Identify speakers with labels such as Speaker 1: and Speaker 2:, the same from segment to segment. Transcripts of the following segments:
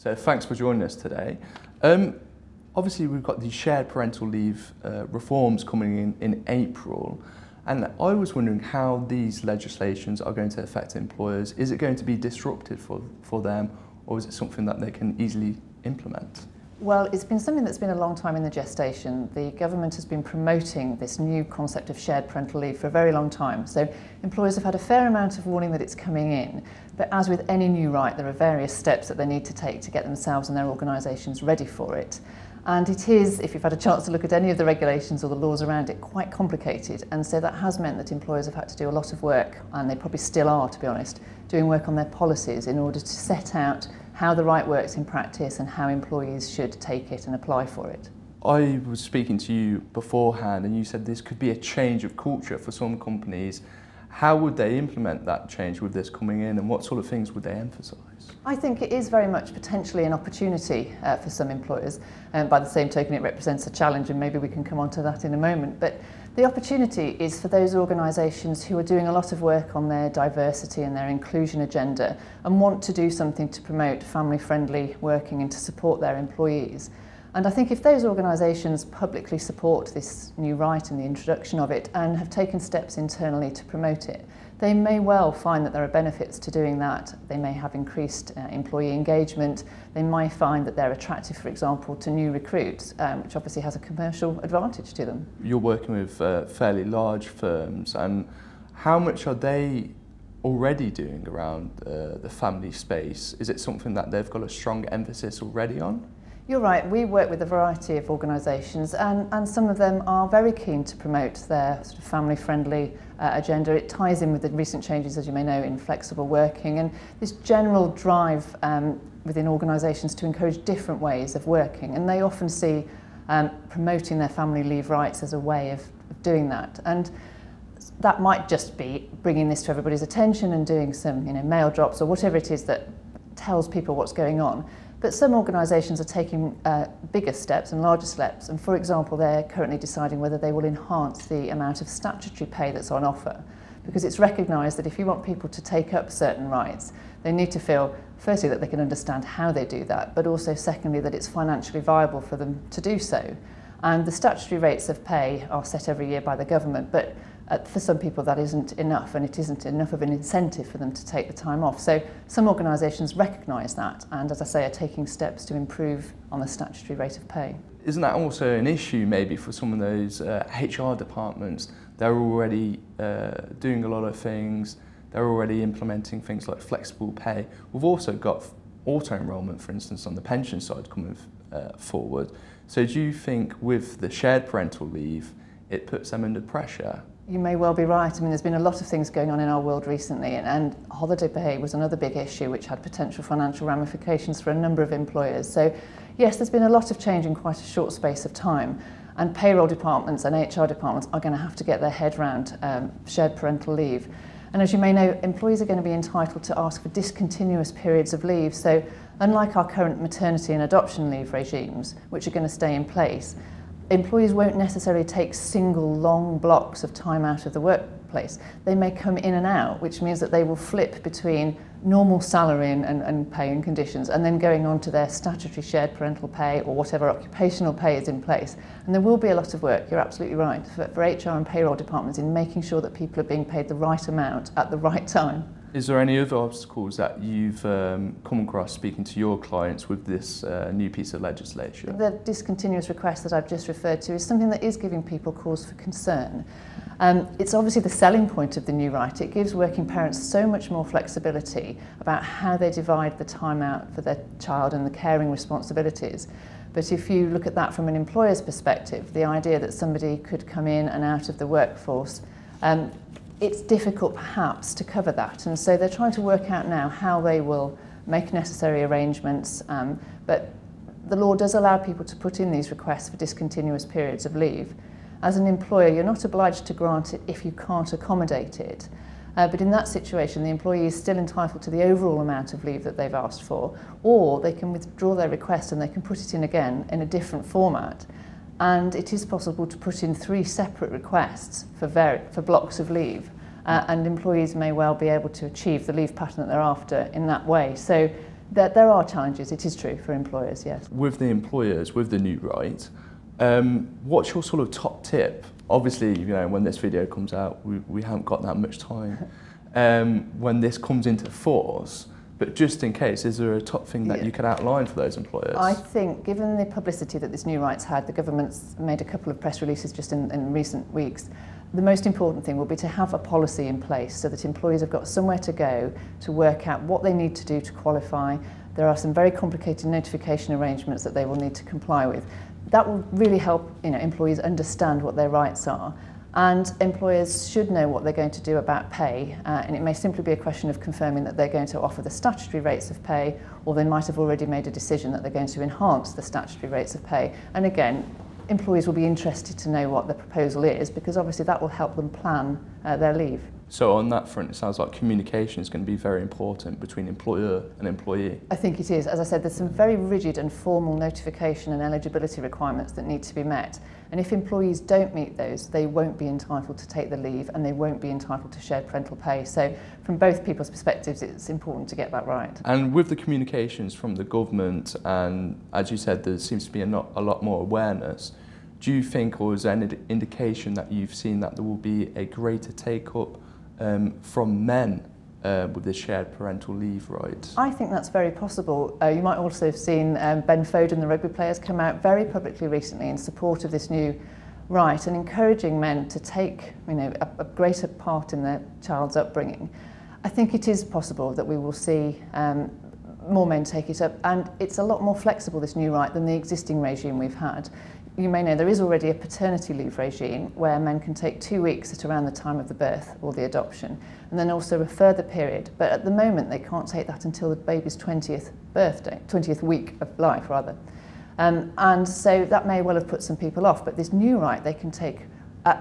Speaker 1: So thanks for joining us today. Obviously we've got the shared parental leave reforms coming in April, and I was wondering how these legislations are going to affect employers. Is it going to be disruptive for them, or is it something that they can easily implement?
Speaker 2: Well, it's been something that's been a long time in the gestation. The government has been promoting this new concept of shared parental leave for a very long time. So employers have had a fair amount of warning that it's coming in. But as with any new right, there are various steps that they need to take to get themselves and their organisations ready for it. And it is, if you've had a chance to look at any of the regulations or the laws around it, quite complicated. And so that has meant that employers have had to do a lot of work, and they probably still are, to be honest, doing work on their policies in order to set out how the right works in practice and how employees should take it and apply for it.
Speaker 1: I was speaking to you beforehand and you said this could be a change of culture for some companies. How would they implement that change with this coming in, and what sort of things would they emphasise?
Speaker 2: I think it is very much potentially an opportunity for some employers. By the same token, it represents a challenge, and maybe we can come on to that in a moment. But the opportunity is for those organisations who are doing a lot of work on their diversity and their inclusion agenda and want to do something to promote family-friendly working and to support their employees. And I think if those organisations publicly support this new right and the introduction of it and have taken steps internally to promote it, they may well find that there are benefits to doing that. They may have increased employee engagement. They might find that they're attractive, for example, to new recruits, which obviously has a commercial advantage to them.
Speaker 1: You're working with fairly large firms, and how much are they already doing around the family space? Is it something that they've got a strong emphasis already on?
Speaker 2: You're right, we work with a variety of organisations, and some of them are very keen to promote their sort of family-friendly agenda. It ties in with the recent changes, as you may know, in flexible working, and this general drive within organisations to encourage different ways of working, and they often see promoting their family leave rights as a way of doing that. And that might just be bringing this to everybody's attention and doing some mail drops or whatever it is that tells people what's going on. But some organisations are taking bigger steps and larger steps, and for example they're currently deciding whether they will enhance the amount of statutory pay that's on offer, because it's recognised that if you want people to take up certain rights, they need to feel firstly that they can understand how they do that, but also secondly that it's financially viable for them to do so. And the statutory rates of pay are set every year by the government, but for some people that isn't enough, and it isn't enough of an incentive for them to take the time off. So some organisations recognise that and, as I say, are taking steps to improve on the statutory rate of pay.
Speaker 1: Isn't that also an issue maybe for some of those HR departments? They're already doing a lot of things, they're already implementing things like flexible pay. We've also got auto-enrolment, for instance, on the pension side coming forward. So do you think with the shared parental leave, it puts them under pressure?
Speaker 2: You may well be right. I mean, there's been a lot of things going on in our world recently, and holiday pay was another big issue which had potential financial ramifications for a number of employers. So yes, there's been a lot of change in quite a short space of time, and payroll departments and HR departments are going to have to get their head around shared parental leave. And as you may know, employees are going to be entitled to ask for discontinuous periods of leave. So unlike our current maternity and adoption leave regimes, which are going to stay in place, employees won't necessarily take single long blocks of time out of the workplace. They may come in and out, which means that they will flip between normal salary and pay and conditions and then going on to their statutory shared parental pay or whatever occupational pay is in place. And there will be a lot of work, you're absolutely right, for HR and payroll departments in making sure that people are being paid the right amount at the right time.
Speaker 1: Is there any other obstacles that you've come across speaking to your clients with this new piece of legislation?
Speaker 2: The discontinuous request that I've just referred to is something that is giving people cause for concern. It's obviously the selling point of the new right. It gives working parents so much more flexibility about how they divide the time out for their child and the caring responsibilities. But if you look at that from an employer's perspective, the idea that somebody could come in and out of the workforce, it's difficult perhaps to cover that, and so they're trying to work out now how they will make necessary arrangements, but the law does allow people to put in these requests for discontinuous periods of leave. As an employer, you're not obliged to grant it if you can't accommodate it, but in that situation the employee is still entitled to the overall amount of leave that they've asked for, or they can withdraw their request and they can put it in again in a different format. And it is possible to put in 3 separate requests for blocks of leave, and employees may well be able to achieve the leave pattern that they're after in that way. So There are challenges, it is true, for employers, yes.
Speaker 1: With the employers, with the new right, what's your sort of top tip? Obviously, you know, when this video comes out, we haven't got that much time. When this comes into force, but just in case, is there a top thing that you could outline for those employers?
Speaker 2: I think, given the publicity that this new right's had, the government's made a couple of press releases just in recent weeks, the most important thing will be to have a policy in place so that employees have got somewhere to go to work out what they need to do to qualify. There are some very complicated notification arrangements that they will need to comply with. That will really help, you know, employees understand what their rights are. And employers should know what they're going to do about pay, and it may simply be a question of confirming that they're going to offer the statutory rates of pay, or they might have already made a decision that they're going to enhance the statutory rates of pay. And again, employees will be interested to know what the proposal is, because obviously that will help them plan their leave.
Speaker 1: So on that front, it sounds like communication is going to be very important between employer and employee.
Speaker 2: I think it is. As I said, there's some very rigid and formal notification and eligibility requirements that need to be met. And if employees don't meet those, they won't be entitled to take the leave and they won't be entitled to shared parental pay. So from both people's perspectives, it's important to get that right.
Speaker 1: And with the communications from the government, and as you said, there seems to be a lot more awareness, do you think, or is there any indication that you've seen that there will be a greater take-up from men with the shared parental leave rights?
Speaker 2: I think that's very possible. You might also have seen Ben Foden, the rugby players, come out very publicly recently in support of this new right and encouraging men to take, you know, a greater part in their child's upbringing. I think it is possible that we will see more men take it up, and it's a lot more flexible, this new right, than the existing regime we've had. You may know there is already a paternity leave regime where men can take 2 weeks at around the time of the birth or the adoption, and then also a further period. But at the moment, they can't take that until the baby's 20th birthday, 20th week of life, rather. And so that may well have put some people off, but this new right they can take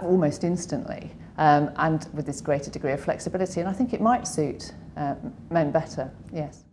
Speaker 2: almost instantly, and with this greater degree of flexibility. And I think it might suit men better, yes.